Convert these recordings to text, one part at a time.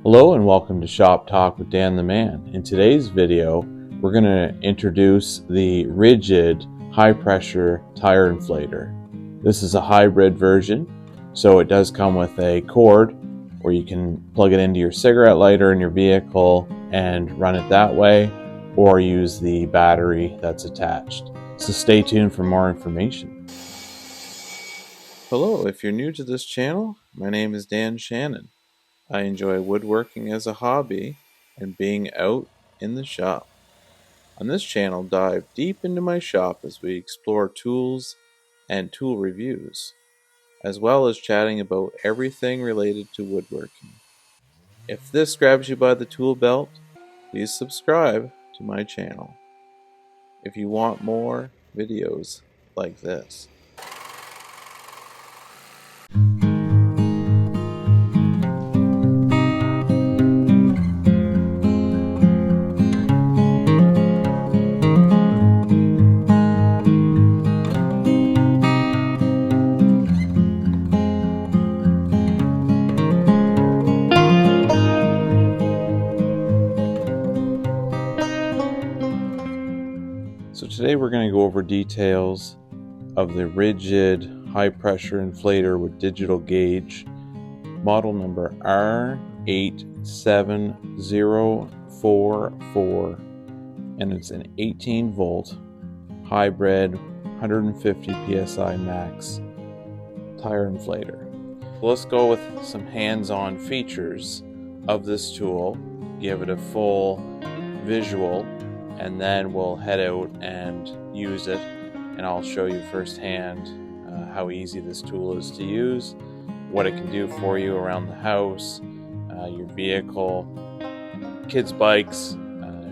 Hello and welcome to Shop Talk with Dan the Man. In today's video, we're going to introduce the Ridgid high pressure tire inflator. This is a hybrid version, so it does come with a cord where you can plug it into your cigarette lighter in your vehicle and run it that way, or use the battery that's attached. So stay tuned for more information. Hello, if you're new to this channel, my name is Dan Shannon. I enjoy woodworking as a hobby and being out in the shop. On this channel, dive deep into my shop as we explore tools and tool reviews, as well as chatting about everything related to woodworking. If this grabs you by the tool belt, please subscribe to my channel if you want more videos like this. So today we're going to go over details of the Ridgid high pressure inflator with digital gauge, model number R87044, and it's an 18 volt hybrid 150 psi max tire inflator. So let's go with some hands-on features of this tool, give it a full visual, and then we'll head out and use it, and I'll show you firsthand how easy this tool is to use, what it can do for you around the house, your vehicle, kids' bikes.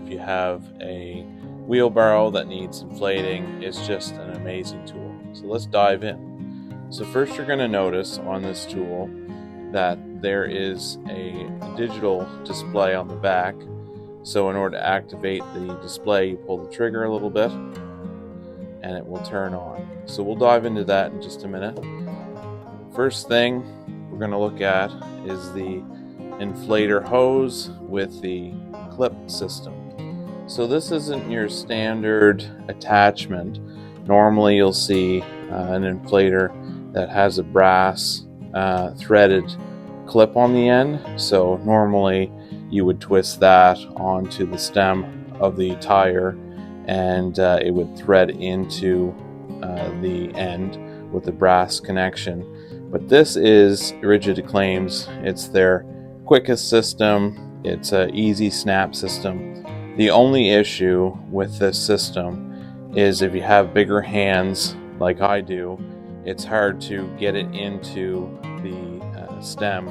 If you have a wheelbarrow that needs inflating, it's just an amazing tool. So let's dive in. So first, you're going to notice on this tool that there is a digital display on the back. So in order to activate the display, you pull the trigger a little bit and it will turn on. So we'll dive into that in just a minute. First thing we're going to look at is the inflator hose with the clip system. So this isn't your standard attachment. Normally you'll see an inflator that has a brass threaded clip on the end. So normally you would twist that onto the stem of the tire and it would thread into the end with the brass connection. But this is, Ridgid claims, it's their quickest system. It's an easy snap system. The only issue with this system is if you have bigger hands like I do, it's hard to get it into the stem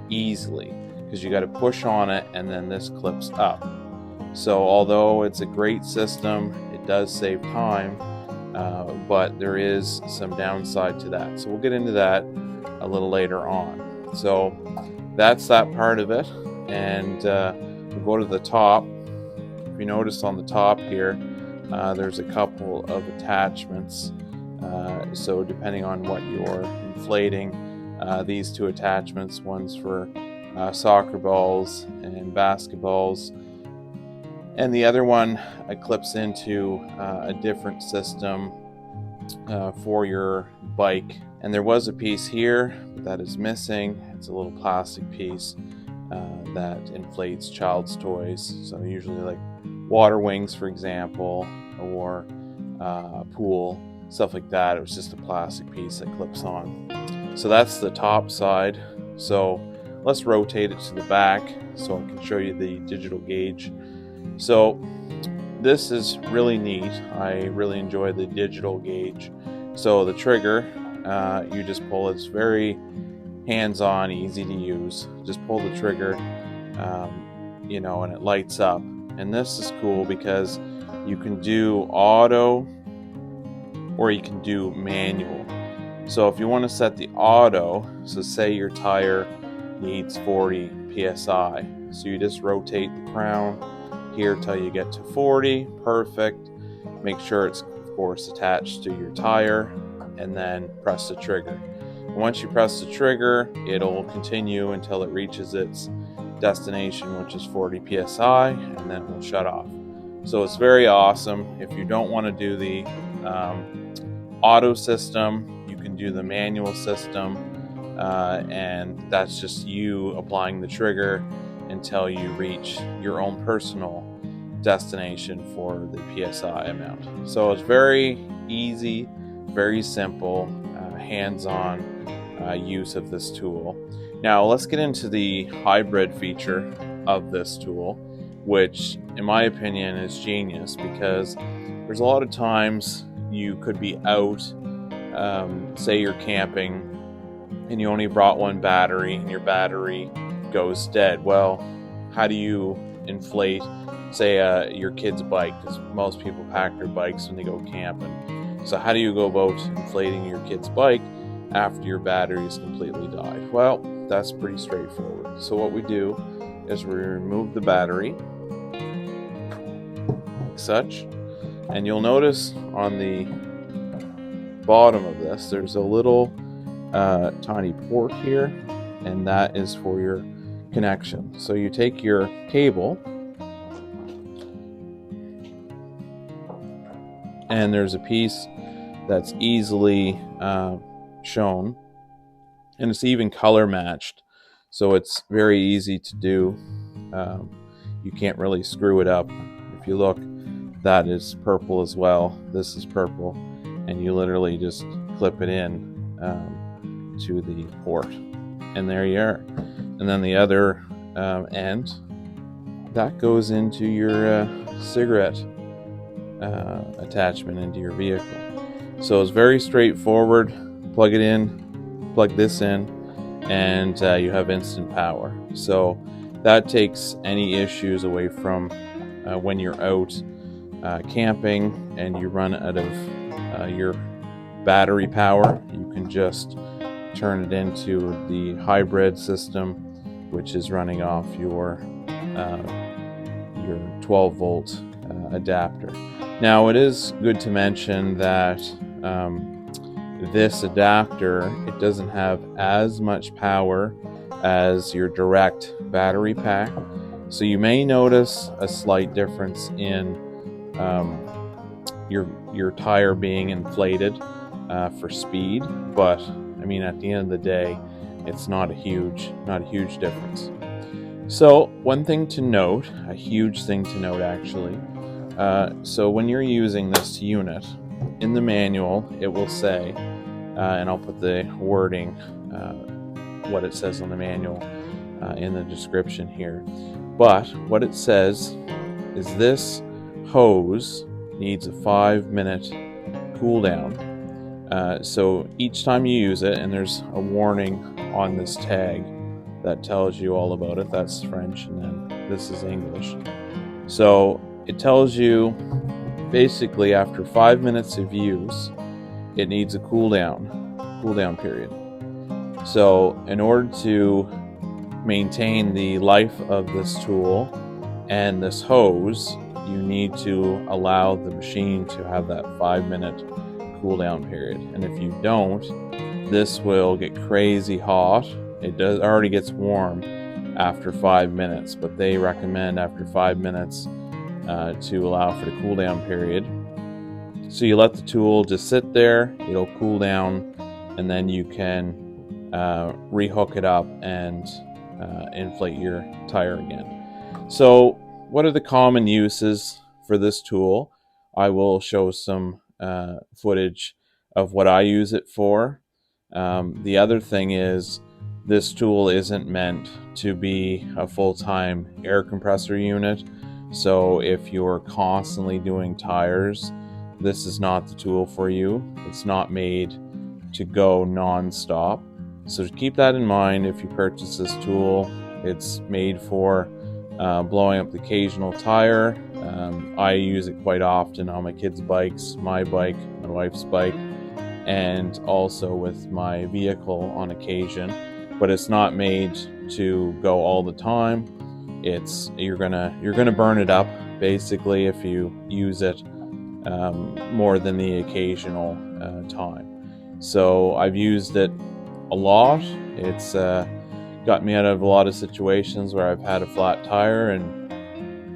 easily, because you got to push on it and then this clips up. So although it's a great system, it does save time, but there is some downside to that. So we'll get into that a little later on. So that's that part of it, and we'll go to the top. If you notice on the top here, there's a couple of attachments. So depending on what you're inflating, these two attachments, one's for soccer balls and basketballs, and the other one clips into a different system for your bike. And there was a piece here that is missing. It's a little plastic piece that inflates child's toys, so usually like water wings, for example, or pool, stuff like that. It was just a plastic piece that clips on. So that's the top side. So let's rotate it to the back so I can show you the digital gauge. So this is really neat. I really enjoy the digital gauge. So the trigger, you just pull. It's very hands-on, easy to use. Just pull the trigger, and it lights up. And this is cool because you can do auto or you can do manual. So if you want to set the auto, so say your tire needs 40 psi, so you just rotate the crown here till you get to 40, perfect. Make sure it's of course attached to your tire, and then press the trigger. And once you press the trigger, it'll continue until it reaches its destination, which is 40 psi, and then we'll shut off. So it's very awesome. If you don't want to do the auto system, you can do the manual system, and that's just you applying the trigger until you reach your own personal destination for the PSI amount. So it's very easy, very simple, hands-on use of this tool. Now let's get into the hybrid feature of this tool, which in my opinion is genius, because there's a lot of times you could be out, say you're camping and you only brought one battery and your battery goes dead. Well, how do you inflate, say, your kid's bike? Because most people pack their bikes when they go camping. So how do you go about inflating your kid's bike after your battery is completely died? Well, that's pretty straightforward. So what we do is we remove the battery like such, and you'll notice on the bottom of this there's a little tiny port here, and that is for your connection. So you take your cable, and there's a piece that's easily shown, and it's even color matched, so it's very easy to do. You can't really screw it up. If you look, that is purple as well, this is purple, and you literally just clip it in to the port, and there you are. And then the other end, that goes into your cigarette attachment into your vehicle. So it's very straightforward. Plug it in, plug this in, and you have instant power. So that takes any issues away from when you're out camping and you run out of your battery power. You can just turn it into the hybrid system, which is running off your 12 volt adapter. Now it is good to mention that this adapter, it doesn't have as much power as your direct battery pack, so you may notice a slight difference in your tire being inflated for speed, but I mean, at the end of the day, it's not a huge difference. So one thing to note, a huge thing to note actually, so when you're using this unit, in the manual it will say, and I'll put the wording, what it says on the manual in the description here, but what it says is this hose needs a 5-minute cool down. So each time you use it, and there's a warning on this tag that tells you all about it. That's French, and then this is English. So it tells you basically after 5 minutes of use, it needs a cool down period. So in order to maintain the life of this tool and this hose, you need to allow the machine to have that 5-minute cool down period. And if you don't, this will get crazy hot. It already gets warm after 5 minutes, but they recommend after 5 minutes to allow for the cool down period. So you let the tool just sit there, it'll cool down, and then you can rehook it up and inflate your tire again. So what are the common uses for this tool? I will show some footage of what I use it for. The other thing is, this tool isn't meant to be a full-time air compressor unit. So if you're constantly doing tires, this is not the tool for you. It's not made to go non-stop. So keep that in mind if you purchase this tool. It's made for blowing up the occasional tire. I use it quite often on my kids' bikes, my bike, my wife's bike, and also with my vehicle on occasion. But it's not made to go all the time. You're gonna burn it up basically if you use it more than the occasional time. So I've used it a lot. It's got me out of a lot of situations where I've had a flat tire, and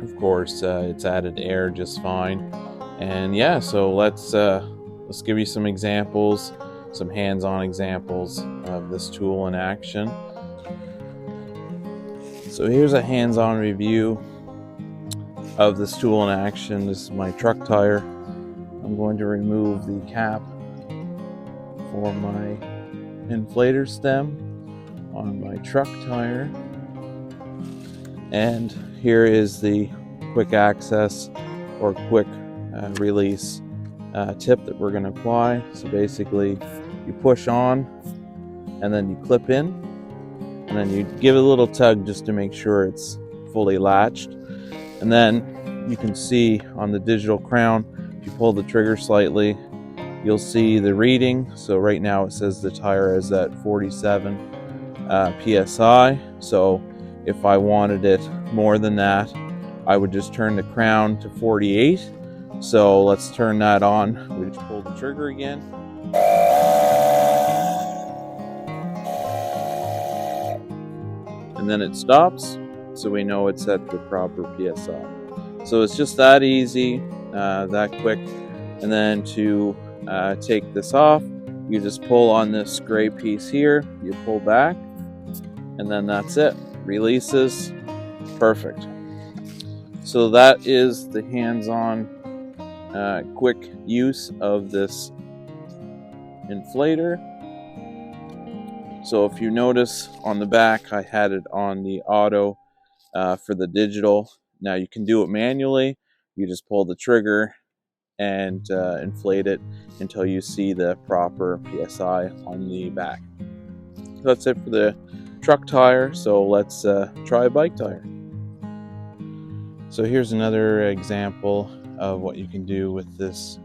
of course it's added air just fine. And yeah, so let's give you some examples, some hands-on examples of this tool in action. So here's a hands-on review of this tool in action. This is my truck tire. I'm going to remove the cap for my inflator stem on my truck tire. And here is the quick access or quick release tip that we're going to apply. So basically you push on and then you clip in, and then you give it a little tug just to make sure it's fully latched. And then you can see on the digital crown, if you pull the trigger slightly, you'll see the reading. So right now it says the tire is at 47 psi. So if I wanted it more than that, I would just turn the crown to 48. So let's turn that on. We just pull the trigger again. And then it stops, so we know it's at the proper PSI. So it's just that easy, that quick. And then to take this off, you just pull on this gray piece here, you pull back, and then that's it. Releases. Perfect. So that is the hands-on quick use of this inflator. So if you notice on the back, I had it on the auto for the digital. Now you can do it manually. You just pull the trigger and inflate it until you see the proper PSI on the back. So that's it for the truck tire. So let's try a bike tire. So here's another example of what you can do with this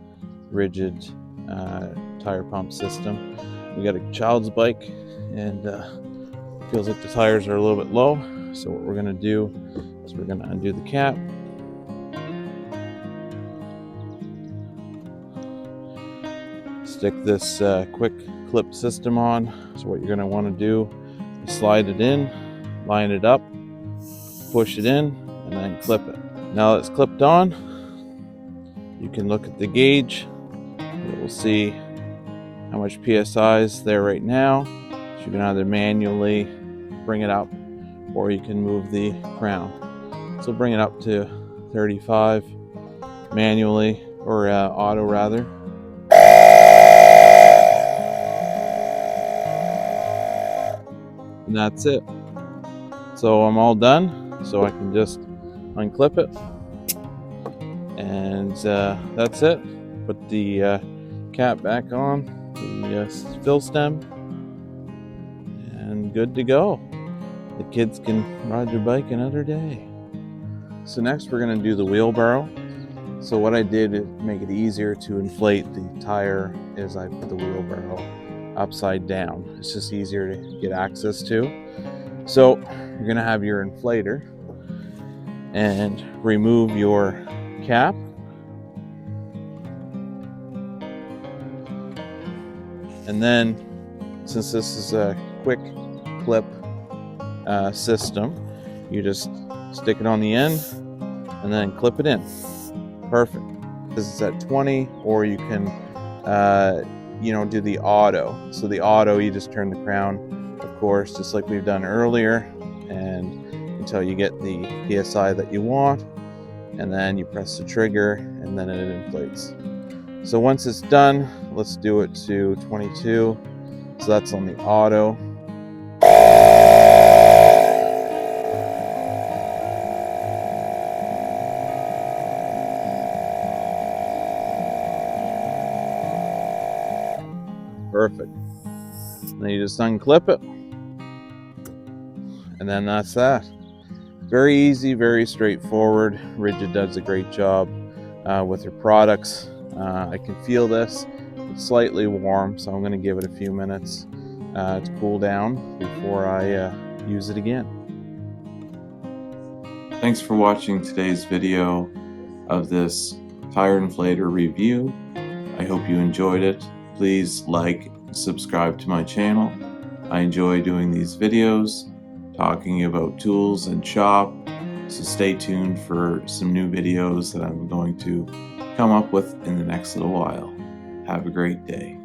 Ridgid tire pump system. We got a child's bike, and feels like the tires are a little bit low. So what we're going to do is we're going to undo the cap. Stick this quick clip system on. So what you're going to want to do is slide it in, line it up, push it in, and then clip it. Now that it's clipped on, you can look at the gauge. We'll see how much PSI is there right now. So you can either manually bring it up, or you can move the crown. So bring it up to 35 manually, or auto rather. And that's it. So I'm all done. So I can just unclip it, and that's it. Put the cap back on the fill stem, and good to go. The kids can ride their bike another day. So next we're going to do the wheelbarrow. So what I did to make it easier to inflate the tire is I put the wheelbarrow upside down. It's just easier to get access to. So you're going to have your inflator and remove your cap. And then, since this is a quick clip system, you just stick it on the end and then clip it in. Perfect. This is at 20, or you can do the auto. So the auto, you just turn the crown, of course, just like we've done earlier, and until you get the PSI that you want, and then you press the trigger and then it inflates. So once it's done, let's do it to 22. So that's on the auto. Perfect. Then you just unclip it, and then that's that. Very easy, very straightforward. Ridgid does a great job with their products. I can feel this. It's slightly warm, so I'm going to give it a few minutes to cool down before I use it again. Thanks for watching today's video of this tire inflator review. I hope you enjoyed it. Please like and subscribe to my channel. I enjoy doing these videos. talking about tools and shop, so stay tuned for some new videos that I'm going to come up with in the next little while. Have a great day.